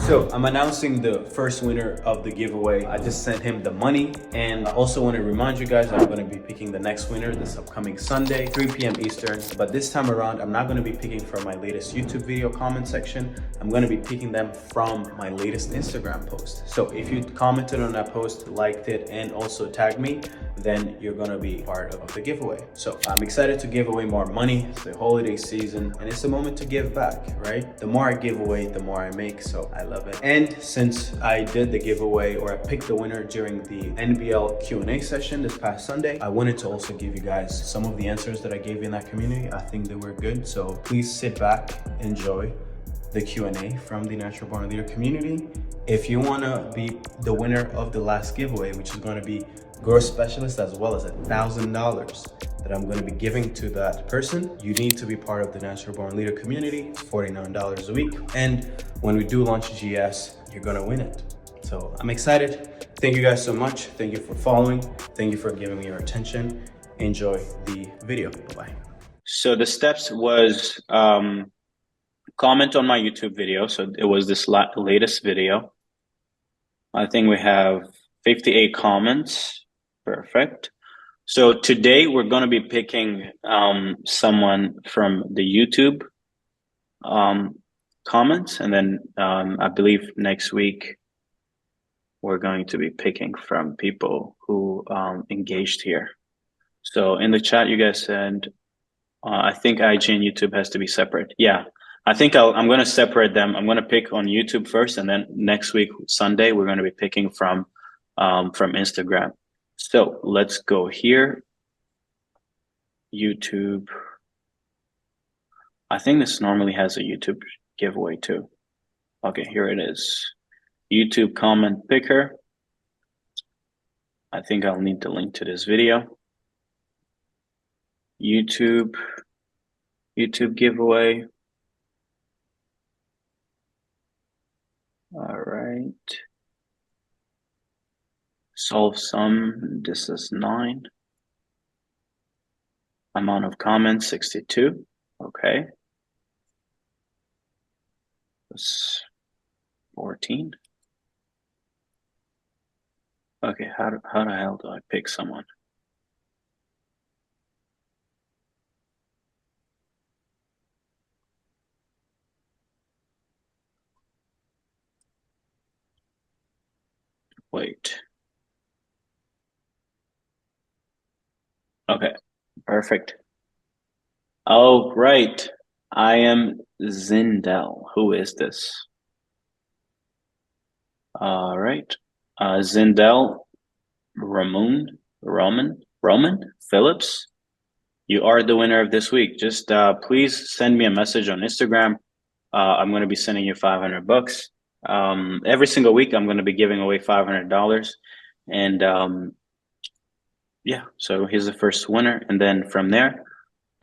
So I'm announcing the first winner of the giveaway. I just sent him the money, and I also want to remind you guys I'm going to be picking the next winner this upcoming Sunday, 3 p.m. Eastern. But this time around, I'm not going to be picking from my latest YouTube video comment section. I'm going to be picking them from my latest Instagram post. So if you commented on that post, liked it, and also tagged me, then you're going to be part of the giveaway. So I'm excited to give away more money. It's the holiday season and it's a moment to give back, right? The more I give away, the more I make. So I love it. And since I did the giveaway, or I picked the winner during the NBL Q&A session this past Sunday, I wanted to also give you guys some of the answers that I gave you in that community. I think they were good. So please sit back, enjoy the Q&A from the Natural Born Leader community. If you want to be the winner of the last giveaway, which is going to be growth specialist, as well as $1,000 that I'm going to be giving to that person, you need to be part of the Natural Born Leader community. It's $49 a week, and when we do launch GS, you're going to win it. So I'm excited. Thank you guys so much. Thank you for following. Thank you for giving me your attention. Enjoy the video. Bye. So the steps was comment on my YouTube video. So it was this latest video. I think we have 58 comments. Perfect. So today we're going to be picking someone from the YouTube comments, and then I believe next week we're going to be picking from people who engaged here. So in the chat you guys said I think IG and YouTube has to be separate. Yeah, I think I'm going to separate them. I'm going to pick on YouTube first, and then next week Sunday we're going to be picking from Instagram. So let's go here. YouTube. I think this normally has a YouTube giveaway too. Okay, here it is. YouTube comment picker. I think I'll need the link to this video. YouTube giveaway. All right. Solve sum. This is 9. Amount of comments 62. Okay. That's 14. Okay, how the hell do I pick someone? Wait. Okay, perfect. Oh, right. I am Zindel. Who is this? All right. Zindel Roman Phillips. You are the winner of this week. Just please send me a message on Instagram. I'm going to be sending you $500. Every single week, I'm going to be giving away $500. And yeah, so he's the first winner. And then from there,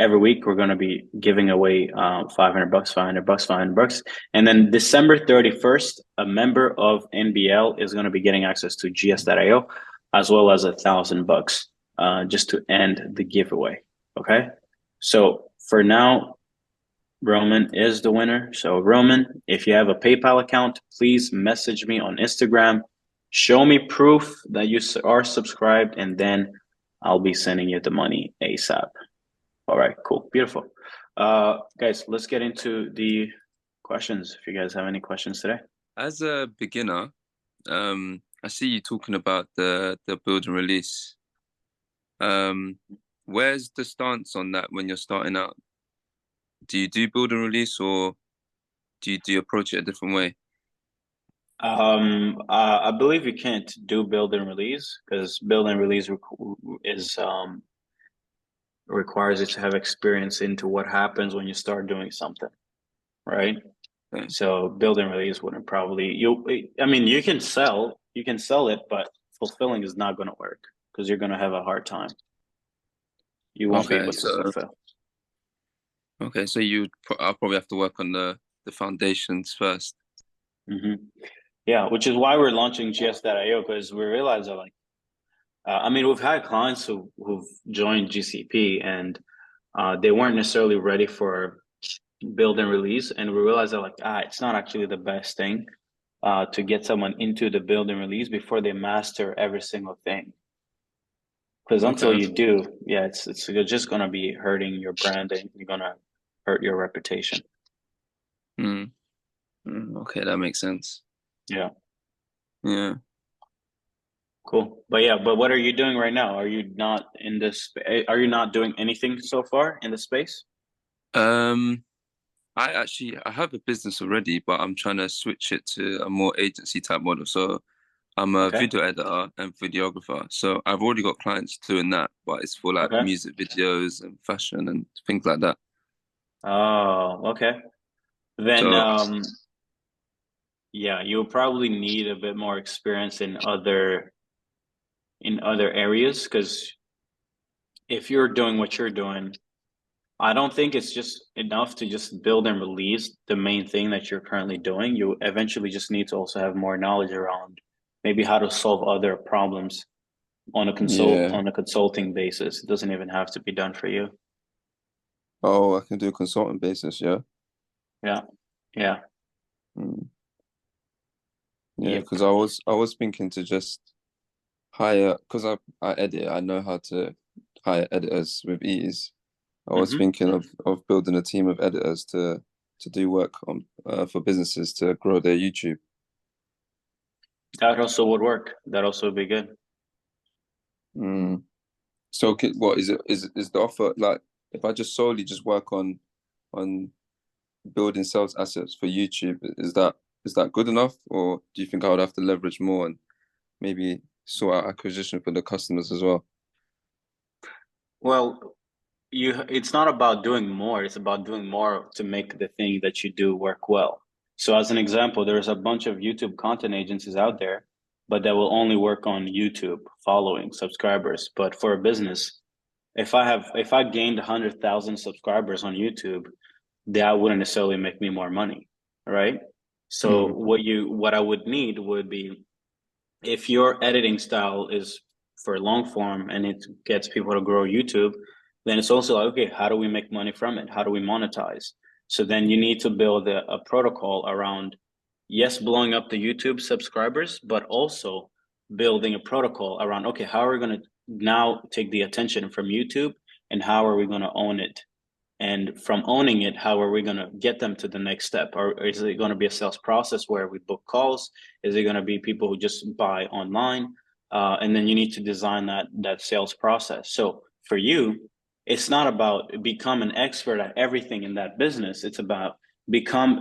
every week we're going to be giving away $500, $500. And then December 31st, a member of NBL is going to be getting access to GS.io, as well as $1,000 just to end the giveaway. Okay. So for now, Roman is the winner. So Roman, if you have a PayPal account, please message me on Instagram. Show me proof that you are subscribed, and then I'll be sending you the money ASAP. All right, cool, beautiful. Guys, let's get into the questions. If you guys have any questions today. As a beginner, I see you talking about the build and release. Where's the stance on that when you're starting out? Do you do build and release, or do you approach it a different way? I believe you can't do build and release, because build and release requires you to have experience into what happens when you start doing something, right? Okay. So build and release wouldn't probably I mean, you can sell it, but fulfilling is not going to work, because you're going to have a hard time. You won't be able to fulfill. Okay, so I'll probably have to work on the foundations first. Mm-hmm. Yeah, which is why we're launching GS.io, because we realize that, like, I mean, we've had clients who've joined GCP and they weren't necessarily ready for build and release, and we realized that, like, it's not actually the best thing. to get someone into the build and release before they master every single thing. Because until Okay. you do, yeah, it's you're just gonna be hurting your branding. You're gonna hurt your reputation. Mm. Okay, that makes sense. Yeah, Yeah. cool. But yeah, but what are you doing right now? Are you not in this? Are you not doing anything so far in the space? Um, I have a business already, but I'm trying to switch it to a more agency type model. So I'm a Okay. video editor and videographer. So I've already got clients doing that, but it's for like Okay. music videos and fashion and things like that. Oh, okay. Then So yeah, you'll probably need a bit more experience in other areas because if you're doing what you're doing, I don't think it's just enough to just build and release the main thing that you're currently doing. You eventually just need to also have more knowledge around maybe how to solve other problems yeah. on a consulting basis. It doesn't even have to be done for you. Oh, I can do a consultant basis, yeah. Yeah. Yeah. Mm. Yeah, Yep. because I was thinking to just hire because I edit, I know how to hire editors with ease. I was Hmm. thinking of building a team of editors to do work on for businesses to grow their YouTube. That also would work. That also would be good. Mm. So what is it? Is the offer like if I just solely just work on building sales assets for YouTube, is that good enough, or do you think I would have to leverage more and maybe sort out acquisition for the customers as well? Well, it's not about doing more, it's about doing more to make the thing that you do work well. So as an example, there's a bunch of YouTube content agencies out there, but that will only work on YouTube, following, subscribers. But for a business, if I gained 100,000 subscribers on YouTube, that wouldn't necessarily make me more money, right? So Mm. what I would need would be if your editing style is for long form and it gets people to grow YouTube, then it's also like, okay, how do we make money from it? How do we monetize? So then you need to build a protocol around, yes, blowing up the YouTube subscribers, but also building a protocol around, okay, how are we going to now take the attention from YouTube and how are we going to own it? And from owning it, how are we going to get them to the next step? Or is it going to be a sales process where we book calls? Is it going to be people who just buy online? And then you need to design that sales process. So for you, it's not about become an expert at everything in that business. It's about become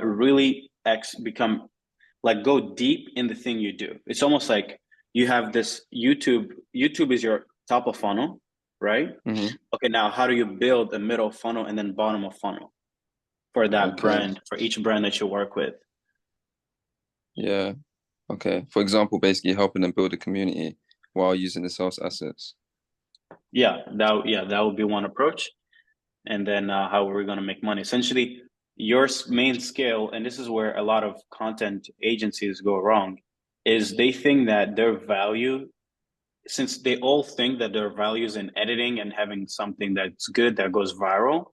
like go deep in the thing you do. It's almost like you have this YouTube. YouTube is your top of funnel, right? Hmm. Okay, now how do you build a middle funnel and then bottom of funnel for that Okay. brand, for each brand that you work with? Yeah. Okay. For example, basically helping them build a community while using the sales assets. Yeah, that would be one approach. And then how are we going to make money? Essentially, your main scale, and this is where a lot of content agencies go wrong, is they think that their value, since they all think that their value is in editing and having something that's good that goes viral,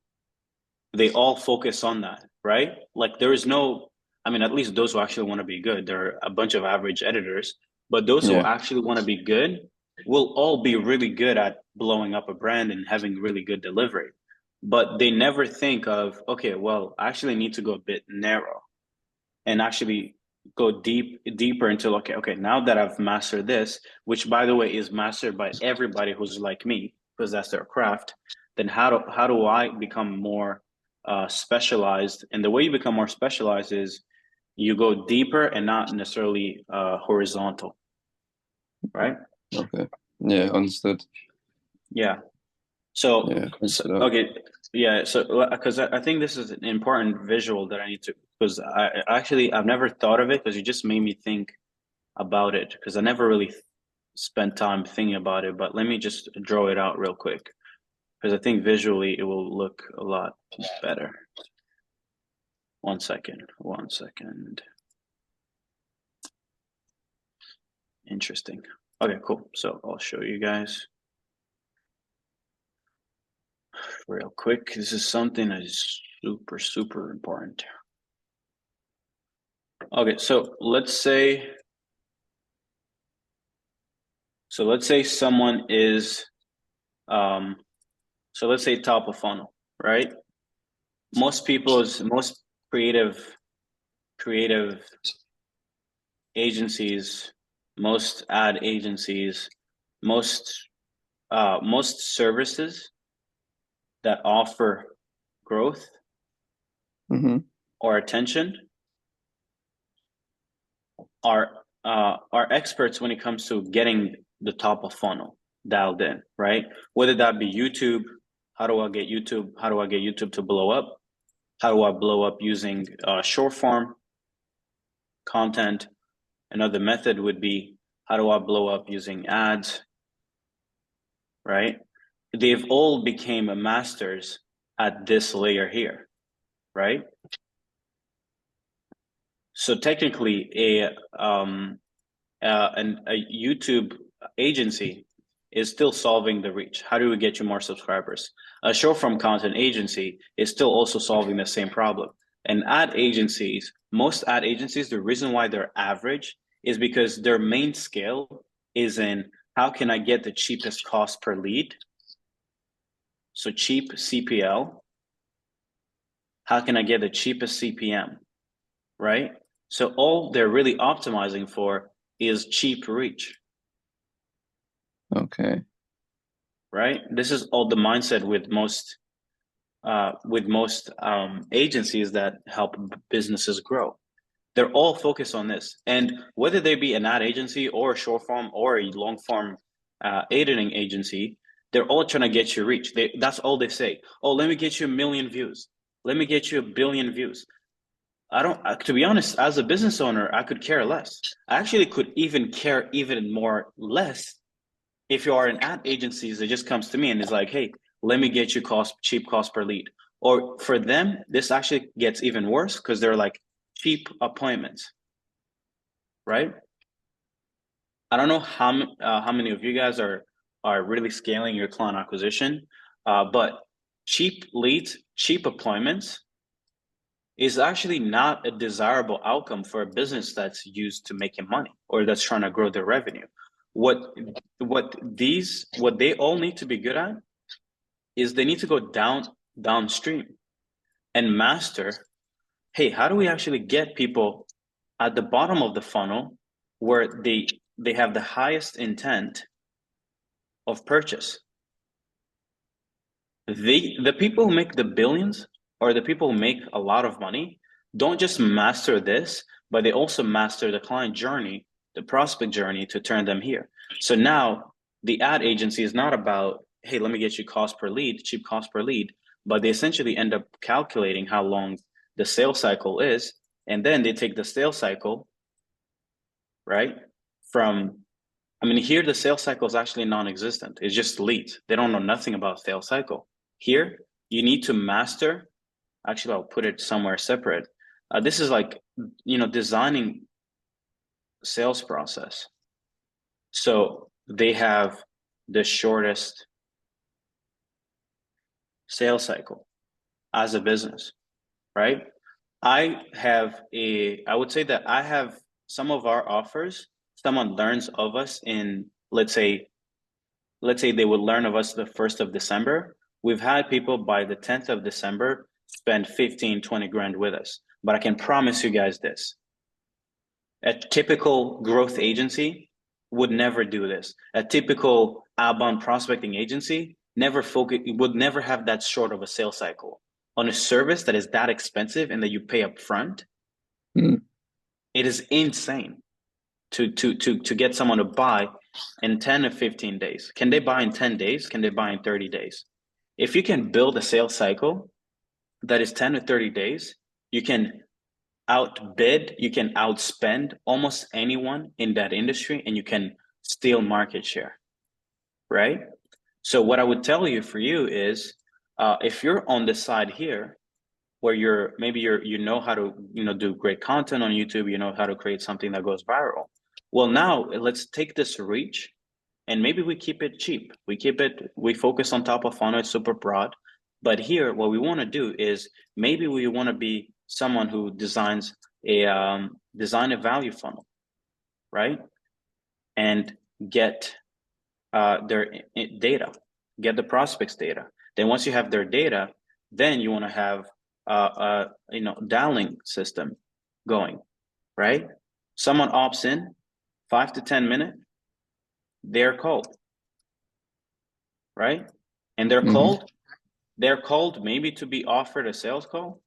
they all focus on that, right? Like there is no, I mean, at least those who actually want to be good, there are a bunch of average editors, but those who Yeah. actually want to be good will all be really good at blowing up a brand and having really good delivery. But they never think of, okay, well, I actually need to go a bit narrow and actually go deeper into okay, now that I've mastered this, which by the way is mastered by everybody who's like me because that's their craft, then how do I become more specialized? And the way you become more specialized is you go deeper and not necessarily horizontal, right? Okay. Yeah. Understood. Yeah. So, Yeah. Thanks so for that. okay, yeah. So because I think this is an important visual that I need to because I've never thought of it because you just made me think about it because I never really spent time thinking about it. But let me just draw it out real quick because I think visually it will look a lot better. One second. One second. Interesting. Okay, cool. So I'll show you guys real quick. This is something that is super, super important. Okay, so let's say someone is um so let's say top of funnel, right? Most creative agencies, most ad agencies, most most services that offer growth Mm-hmm. or attention are experts when it comes to getting the top of funnel dialed in, right? Whether that be YouTube, how do I get YouTube? How do I get YouTube to blow up? How do I blow up using short form content? Another method would be how do I blow up using ads, right? They've all became masters at this layer here, right? So technically, a YouTube agency is still solving the reach. How do we get you more subscribers? A short form content agency is still also solving the same problem. And most ad agencies, the reason why they're average is because their main scale is in how can I get the cheapest cost per lead? So cheap CPL. How can I get the cheapest CPM? Right? So all they're really optimizing for is cheap reach. Okay. Right? This is all the mindset with most agencies that help businesses grow. They're all focused on this, and whether they be an ad agency or a short form or a long form editing agency, they're all trying to get you reach. That's all they say. Oh, let me get you 1 million views. Let me get you 1 billion views. I don't. To be honest, as a business owner, I could care less. I actually could even care even more less if you are an ad agency that just comes to me and is like, hey, let me get you cheap cost per lead. Or for them, this actually gets even worse because they're like cheap appointments, right? I don't know how many of you guys are really scaling your client acquisition, but cheap leads, cheap appointments is actually not a desirable outcome for a business that's used to making money or that's trying to grow their revenue. What what they all need to be good at is they need to go downstream and master, hey, how do we actually get people at the bottom of the funnel where they have the highest intent of purchase? The people who make the billions or the people who make a lot of money don't just master this, but they also master the client journey, the prospect journey to turn them here. So now the ad agency is not about, hey, let me get you cost per lead, cheap cost per lead, but they essentially end up calculating how long the sales cycle is. And then they take the sales cycle, right? From, I mean, here the sales cycle is actually non-existent. It's just leads. They don't know nothing about sales cycle. Here, you need to master. Actually, I'll put it somewhere separate. This is like, designing sales process. So they have the shortest sales cycle as a business, right? I would say that I have some of our offers, someone learns of us in, let's say they would learn of us the 1st of December. We've had people by the 10th of December spend 15, 20 grand with us. But I can promise you guys this. A typical growth agency would never do this. A typical outbound prospecting agency would never have that short of a sales cycle on a service that is that expensive and that you pay up front. Mm. It is insane to get someone to buy in 10 or 15 days. Can they buy in 10 days? Can they buy in 30 days? If you can build a sales cycle that is 10 to 30 days, you can outbid, you can outspend almost anyone in that industry, and you can steal market share, right? So what I would tell you for you is, if you're on the side here, where you know how to do great content on YouTube, you know how to create something that goes viral. Well, now let's take this reach and maybe we keep it cheap. We focus on top of funnel, it's super broad. But here, what we want to do is maybe we want to be someone who designs design a value funnel, right? And get their data, get the prospects data. Then once you have their data, then you want to have dialing system going, right? Someone opts in, 5 to 10 minutes, they're called, right? And they're called maybe to be offered a sales call,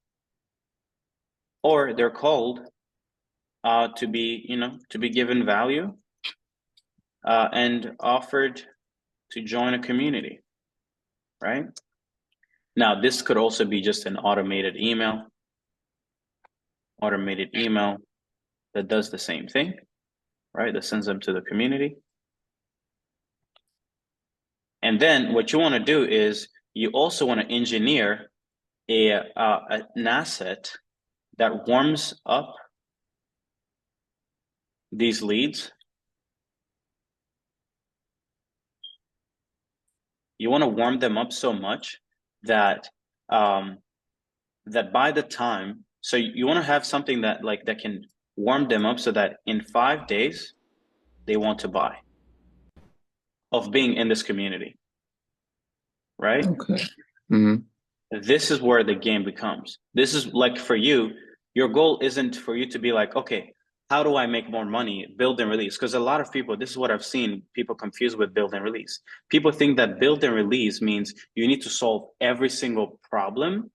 or they're called to be given value and offered to join a community, right? Now, this could also be just an automated email that does the same thing, right? That sends them to the community. And then what you want to do is you also want to engineer an asset that warms up these leads. You want to warm them up so much that that by the time, so you want to have something that can warm them up so that in 5 days they want to buy of being in this community, right? Okay. Mm-hmm. This is where the game becomes. This is like, for you, your goal isn't for you to be like, okay, how do I make more money? Build and release. Because a lot of people, this is what I've seen people confused with build and release. People think that build and release means you need to solve every single problem.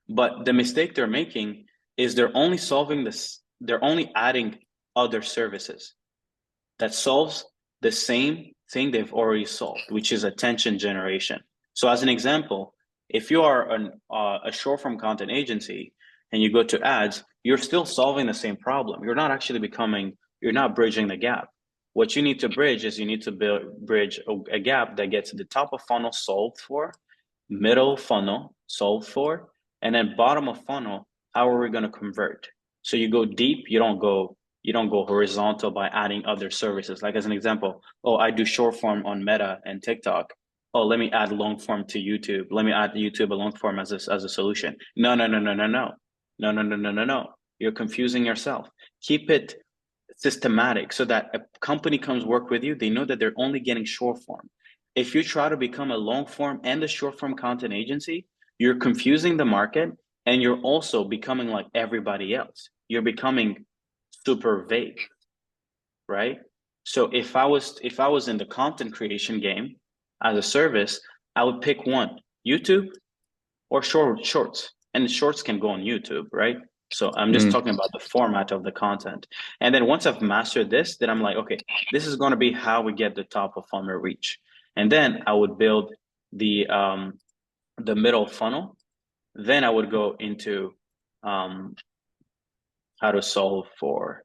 But the mistake they're making is they're only solving this, they're only adding other services that solves the same thing they've already solved, which is attention generation. So as an example, if you are a short form content agency and you go to ads, you're still solving the same problem. You're not actually you're not bridging the gap. What you need to bridge is you need to bridge a gap that gets the top of funnel solved for, middle funnel solved for, and then bottom of funnel, how are we going to convert? So you go deep, you don't go horizontal by adding other services. Like as an example, oh, I do short form on Meta and TikTok. Oh, let me add long form to YouTube. Let me add YouTube a long form as a solution. No. You're confusing yourself. Keep it systematic so that a company comes work with you, they know that they're only getting short form. If you try to become a long form and a short form content agency, you're confusing the market, and you're also becoming like everybody else. You're becoming super vague, right? So if I was in the content creation game as a service, I would pick one, YouTube or shorts. And the shorts can go on YouTube, right? So I'm just talking about the format of the content. And then once I've mastered this, then I'm like, okay, this is going to be how we get the top of funnel reach. And then I would build the middle funnel. Then I would go into how to solve for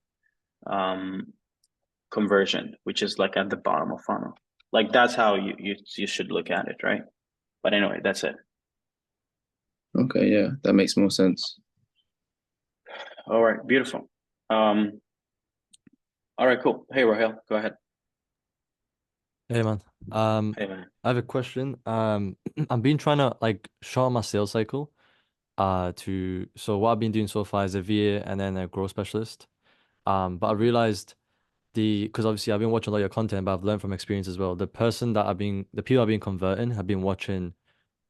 conversion, which is like at the bottom of funnel. Like that's how you should look at it, right? But anyway, that's it. Okay, yeah, that makes more sense. All right, beautiful. All right, cool. Hey, Rahel, go ahead. Hey man. Hey, man. I have a question. I've been trying to like shorten my sales cycle. So what I've been doing so far is a VA and then a growth specialist. But I realized because obviously I've been watching a lot of your content, but I've learned from experience as well. The people I've been converting have been watching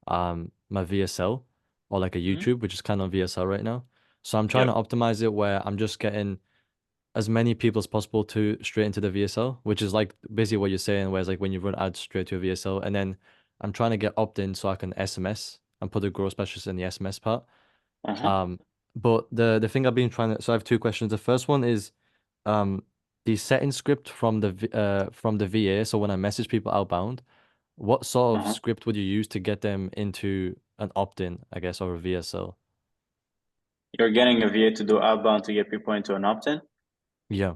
my VSL or like a YouTube, which is kind of VSL right now. So I'm trying to optimize it where I'm just getting as many people as possible to straight into the VSL, which is like basically what you're saying, whereas like when you run ads straight to a VSL, and then I'm trying to get opt-in so I can SMS and put the growth specialist in the SMS part. But the thing I've been trying to, so I have two questions. The first one is the setting script from the VA. So when I message people outbound, what sort of script would you use to get them into an opt-in, I guess, or a VSL? You're getting a VA to do outbound to get people into an opt-in? Yeah.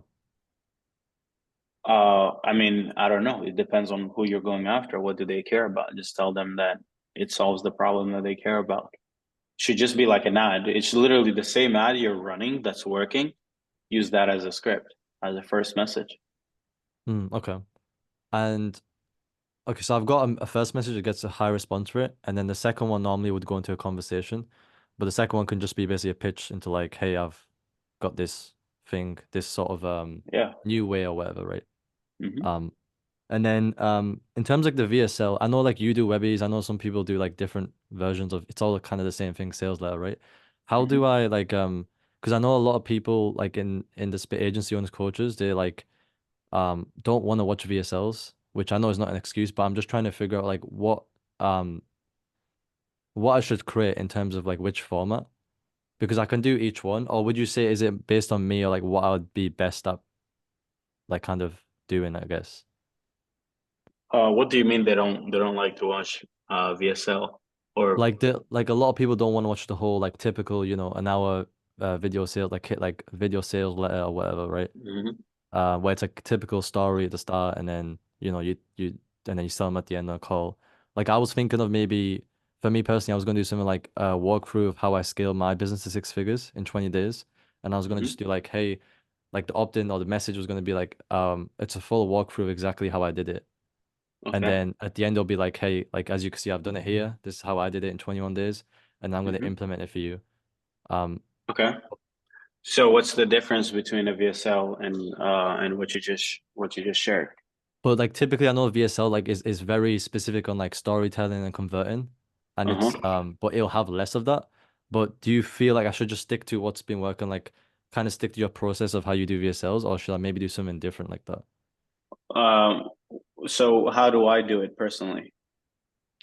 I mean, I don't know. It depends on who you're going after. What do they care about? Just tell them that it solves the problem that they care about. Should just be like an ad. It's literally the same ad you're running that's working. Use that as a script, as a first message. Okay. And okay, so I've got a first message that gets a high response rate, and then the second one normally would go into a conversation, but the second one can just be basically a pitch into like, hey, I've got this thing, this sort of Yeah. new way or whatever, right? Hmm. Um, and then in terms of the VSL, I know like you do Webbies, I know some people do like different versions of it's all kind of the same thing, sales letter, right? How do Hmm. I like because I know a lot of people like in the agency owners coaches, they like don't want to watch VSLs, which I know is not an excuse, but I'm just trying to figure out like um what I should create in terms of like which format. Because I can do each one, or would you say is it based on me or like what I would be best at like kind of doing, I guess? What do you mean they don't like to watch VSL or? Like a lot of people don't want to watch the whole like typical, an hour video sales like video sales letter or whatever, right? Mhm. Where it's like a typical story at the start and then you and then you sell them at the end of the call. Like I was thinking of maybe for me personally, I was gonna do something like a walkthrough of how I scaled my business to six figures in 20 days. And I was gonna just Mhm. do like, hey, like the opt-in or the message was gonna be like, it's a full walkthrough of exactly how I did it. And Okay. then at the end, it'll be like, hey, like as you can see, I've done it here. This is how I did it in 21 days, and I'm gonna Hmm. implement it for you. Um, Okay. So what's the difference between a VSL and what you just shared? but like typically, I know VSL like is very specific on like storytelling and converting, and Uh-huh. it's but it'll have less of that. But do you feel like I should just stick to what's been working, like kind of stick to your process of how you do VSLs, or should I maybe do something different like that? Um, so how do I do it personally?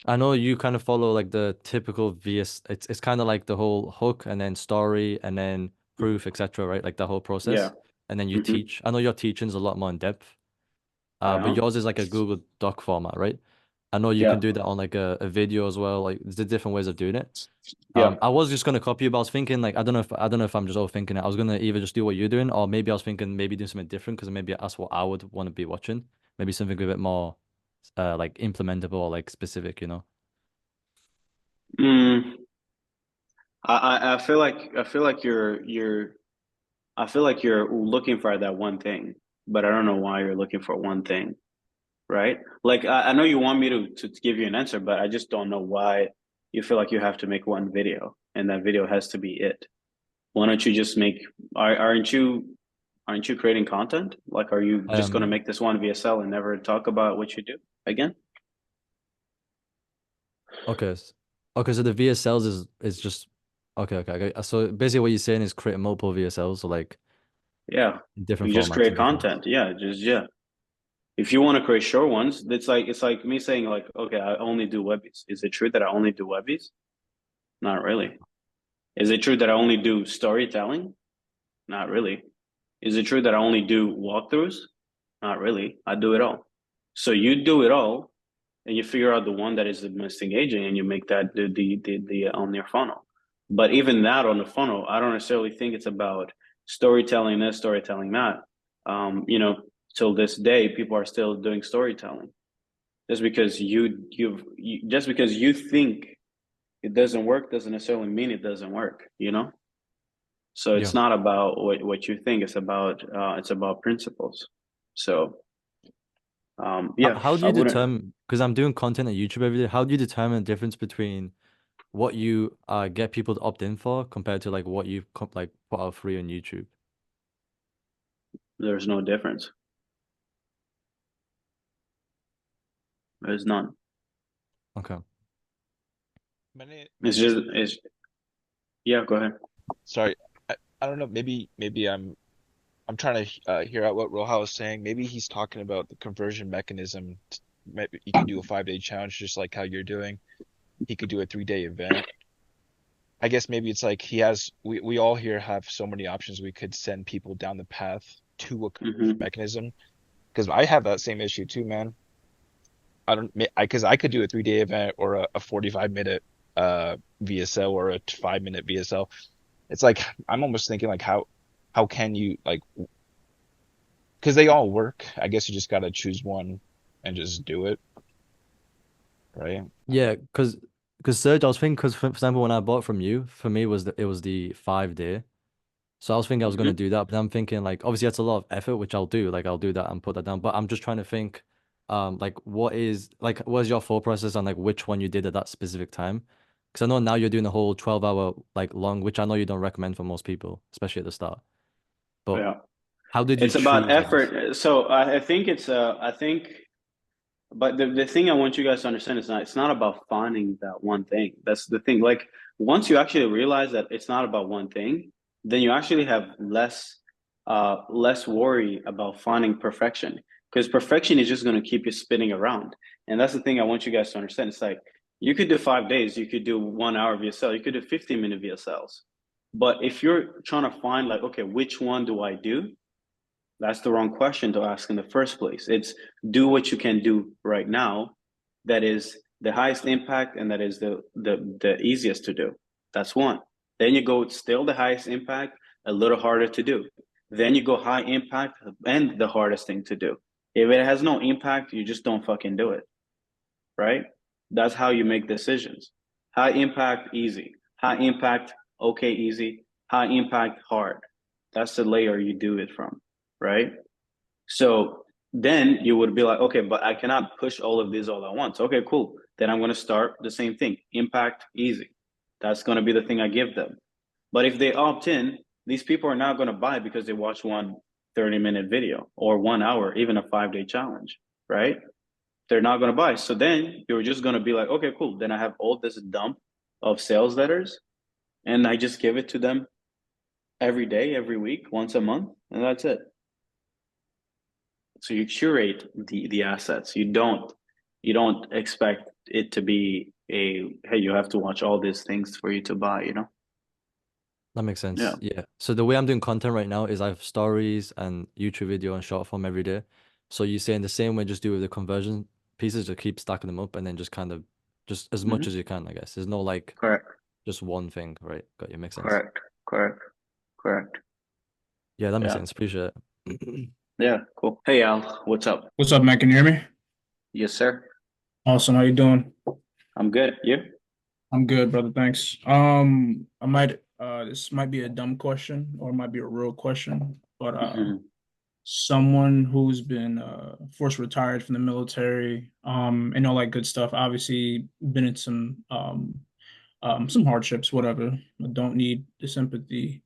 I know you kind of follow like the typical VS. It's kind of like the whole hook and then story and then proof, etc. Right? Like the whole Yeah. process, and then you Hmm. teach. I know your teaching's a lot more in depth. But Uh-huh. yours is like a Google Doc format, right? I know you Yeah. can do that on like a video as well. Like there's different ways of doing it. Yeah. I was just gonna copy you, but I was thinking like I don't know if I'm just overthinking it. I was gonna either just do what you're doing, or maybe I was thinking maybe do something different because maybe that's what I would want to be watching. Maybe something a bit more like implementable or like specific. Mm, I feel like you're looking for that one thing, but I don't know why you're looking for one thing, right? Like I know you want me to give you an answer, but I just don't know why you feel like you have to make one video and that video has to be it. Why don't you just make aren't you creating content? Like are you just gonna Yeah. make this one VSL and never talk about what you do again? Okay. Okay, so the VSLs is just okay. So basically what you're saying is create multiple VSLs, so like Yeah. in different You just formats create and different ways. content. Yeah, just yeah. If you want to create short ones, it's like me saying like, okay, I only do webbies. Is it true that I only do webbies? Not really. Is it true that I only do storytelling? Not really. Is it true that I only do walkthroughs? Not really. I do it all. So you do it all, and you figure out the one that is the most engaging, and you make that the on your funnel. But even that on the funnel, I don't necessarily think it's about storytelling this, storytelling that. Till this day, people are still doing storytelling. Just because you think it doesn't work doesn't necessarily mean it doesn't work. So Yeah. it's not about what you think, it's about principles. So yeah, How do I you wouldn't. determine, because I'm doing content on YouTube every day, how do you determine the difference between what you get people to opt in for compared to like what you like put out free on YouTube? There's no difference. There's none. Okay. Many, It's many, just it's yeah, go ahead. sorry, I don't know. Maybe I'm trying to hear out what Rohal is saying. Maybe he's talking about the conversion mechanism. Maybe you could do a 5-day challenge just like how you're doing. He could do a 3-day event. I guess maybe it's like we all here have so many options. We could send people down the path to a conversion Hmm. mechanism. Because I have that same issue too, man. I don't, because I could do a 3-day event or a 45-minute VSL or a 5-minute VSL. It's like I'm almost thinking like how can you like because they all work. I guess you just gotta choose one and just do it, right? Yeah, because Serge, I was thinking because for example when I bought from you, for me it was the 5 day. So I was thinking I was gonna Hmm. do that, but I'm thinking like obviously that's a lot of effort, which I'll do. Like I'll do that and put that down. But I'm just trying to think, like what is your thought process on like which one you did at that specific time? Because I know now you're doing a whole 12-hour like long, which I know you don't recommend for most people, especially at the start. But Yeah. how did you It's about choose, I guess? effort. So I think but the thing I want you guys to understand is it's not about finding that one thing. That's the thing. Like once you actually realize that it's not about one thing, then you actually have less worry about finding perfection. Because perfection is just going to keep you spinning around. And that's the thing I want you guys to understand. It's like you could do 5 days, you could do 1 hour VSL, you could do 15-minute VSLs. But if you're trying to find like, okay, which one do I do? That's the wrong question to ask in the first place. It's do what you can do right now that is the highest impact and that is the easiest to do. That's one. Then you go still the highest impact, a little harder to do. Then you go high impact and the hardest thing to do. If it has no impact, you just don't fucking do it. Right? That's how you make decisions. High impact, easy. High impact, okay, easy. High impact, hard. That's the layer you do it from, right? So then you would be like, okay, but I cannot push all of these all at once. Okay, cool. Then I'm going to start the same thing. Impact, easy. That's going to be the thing I give them. But if they opt in, these people are not going to buy because they watch one 30-minute video or 1 hour, even a 5-day challenge, right? They're not going to buy. So then you're just going to be like, okay, cool. Then I have all this dump of sales letters and I just give it to them every day, every week, once a month, and that's it. So you curate the assets. You don't expect it to be hey, you have to watch all these things for you to buy, you know? That makes Yeah. sense. Yeah. So the way I'm doing content right now is I have stories and YouTube video and short form every day. So you say in the same way, just do with the conversion pieces to keep stacking them up and then just kind of just as much as you can, I guess. There's no like Correct. just one thing, right? Got you. Makes sense. Correct. Correct. Correct. Yeah, that makes Yeah. sense. Appreciate it. Yeah, cool. Hey Al, what's up? What's up, man? Can you hear me? Yes, sir. Awesome. How you doing? I'm good. You? I'm good, brother. Thanks. I might this might be a dumb question or it might be a real question, but Mhm. someone who's been forced retired from the military, and all that good stuff, obviously been in some hardships, whatever. I don't need the sympathy.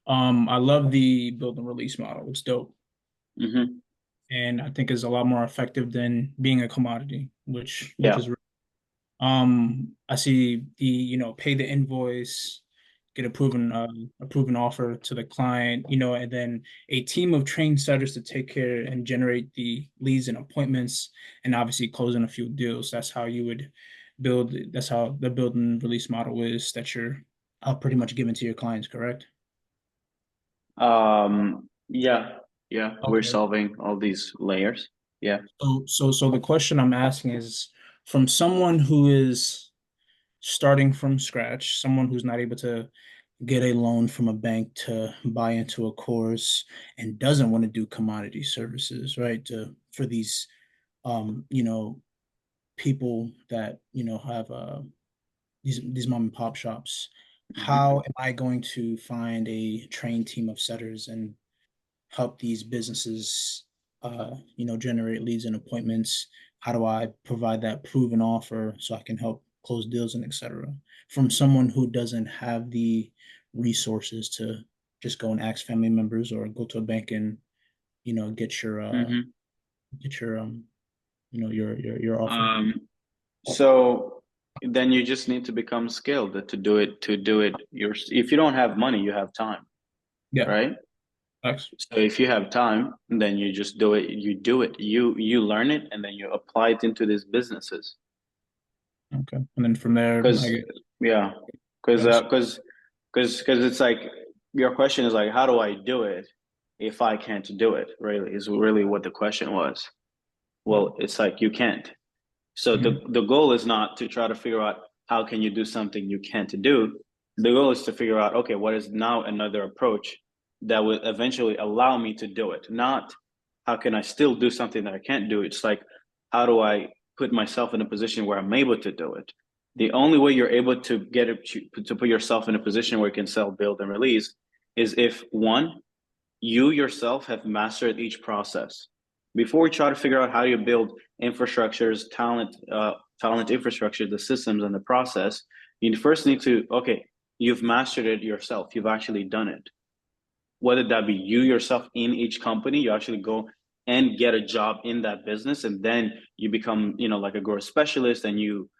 I love the build and release model. It's dope. Mhm. And I think is a lot more effective than being a commodity, which Yeah. is I see the, pay the invoice, get a proven offer to the client, and then a team of trained setters to take care and generate the leads and appointments and obviously closing a few deals. That's how you would that's how the build and release model is that you're pretty much giving to your clients, correct? Yeah. Yeah. We're Okay. solving all these layers. Yeah. So the question I'm asking is from someone who is starting from scratch, someone who's not able to get a loan from a bank to buy into a course and doesn't want to do commodity services, right? For these people that, have these mom and pop shops. Mhm. How am I going to find a trained team of setters and help these businesses generate leads and appointments? How do I provide that proven offer so I can help close deals and etc. from someone who doesn't have the resources to just go and ask family members or go to a bank and get Mhm. your your offer. So then you just need to become skilled to do it if you don't have money, you have time, Yeah, right? thanks. So if you have time, then you just do it, you learn it and then you apply it into these businesses. Okay, and then from there I Because get yeah, because yes. because it's like your question is like, how do I do it if I can't do it? Really, is really what the question was. Well, it's like you can't. So Mhm. the goal is not to try to figure out how can you do something you can't do. The goal is to figure out, okay, what is now another approach that will eventually allow me to do it? Not how can I still do something that I can't do? It's like, how do I put myself in a position where I'm able to do it? The only way you're able to get it to put yourself in a position where you can sell, build, and release is if one, you yourself have mastered each process. Before we try to figure out how you build infrastructures, talent infrastructure, the systems and the process, you first need to, okay, you've mastered it yourself. You've actually done it. whether that be you yourself in each company, you actually go and get a job in that business, and then you become, like a growth specialist, and you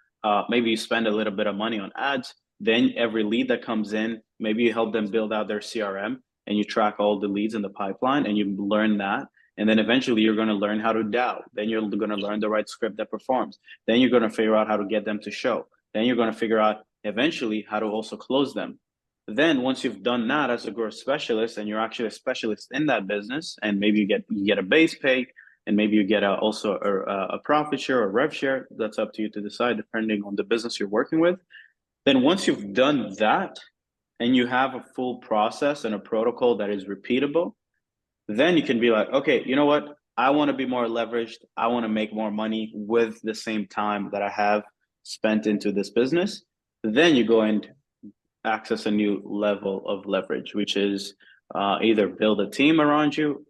maybe you spend a little bit of money on ads. Then every lead that comes in, maybe you help them build out their CRM, and you track all the leads in the pipeline, and you learn that. And then eventually you're going to learn how to DAO. Then you're going to learn the right script that performs. Then you're going to figure out how to get them to show. Then you're going to figure out eventually how to also close them. Then once you've done that as a growth specialist, and you're actually a specialist in that business, and maybe you get a base pay, and maybe you get also a profit share or rev share. That's up to you to decide depending on the business you're working with. Then once you've done that, and you have a full process and a protocol that is repeatable, then you can be like, okay, you know what? I want to be more leveraged. I want to make more money with the same time that I have spent into this business. Then you go and access a new level of leverage, which is either build a team around you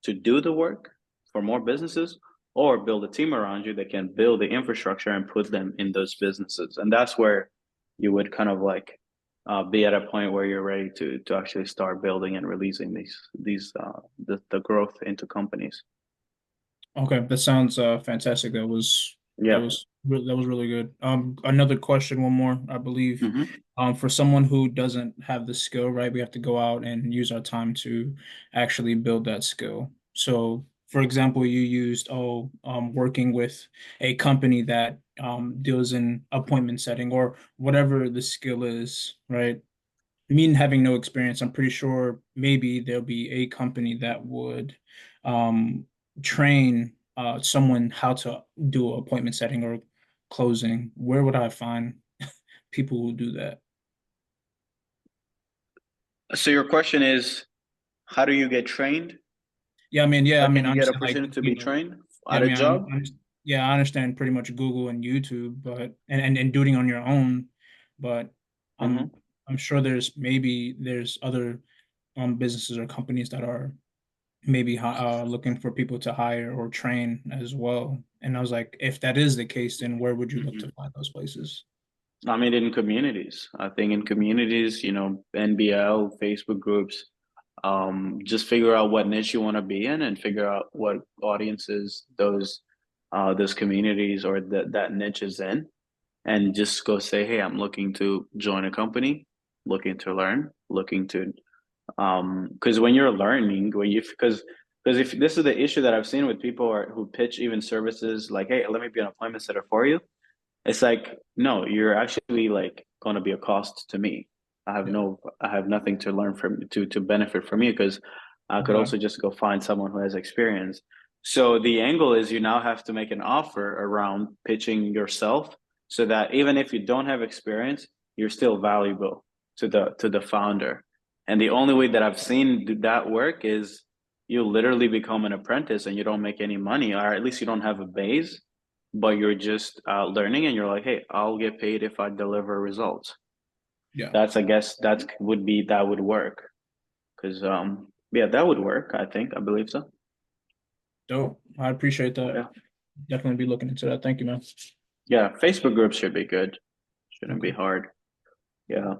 to do the work for more businesses, or build a team around you that can build the infrastructure and put them in those businesses. And that's where you would kind of like be at a point where you're ready to actually start building and releasing the growth into companies. Okay, that sounds fantastic. That was really good. Another question, one more, I believe. For someone who doesn't have the skill, right, we have to go out and use our time to actually build that skill. So, for example, you used working with a company that deals in appointment setting or whatever the skill is, right? Me having no experience, I'm pretty sure maybe there'll be a company that would train someone how to do appointment setting or closing. Where would I find people who do that? So your question is, how do you get trained? Yeah, How I mean, can you I get understand, like, opportunity to be trained yeah, at a job? I understand pretty much Google and YouTube, but and doing on your own, but I'm I'm sure there's other businesses or companies that are maybe looking for people to hire or train as well. And I was like, if that is the case, then where would you look to find those places? I mean, in communities. I think in communities, NBL, Facebook groups, just figure out what niche you want to be in, and figure out what audiences those communities or that niche is in, and just go say, hey, I'm looking to join a company, looking to learn, looking to because when you're learning, because if this is the issue that I've seen with people who pitch even services like, hey, let me be an appointment setter for you. It's like, no, you're actually like going to be a cost to me. I have nothing to learn from to benefit from you, because I could also just go find someone who has experience. So the angle is you now have to make an offer around pitching yourself, so that even if you don't have experience, you're still valuable to the founder. And the only way that I've seen that work is you literally become an apprentice and you don't make any money, or at least you don't have a base, but you're just learning, and you're like, hey, I'll get paid if I deliver results. Yeah. I guess that would work. Because that would work, I believe so. Dope. I appreciate that. Yeah. Definitely be looking into that. Thank you, man. Yeah, Facebook groups should be good. Shouldn't be hard. Yeah.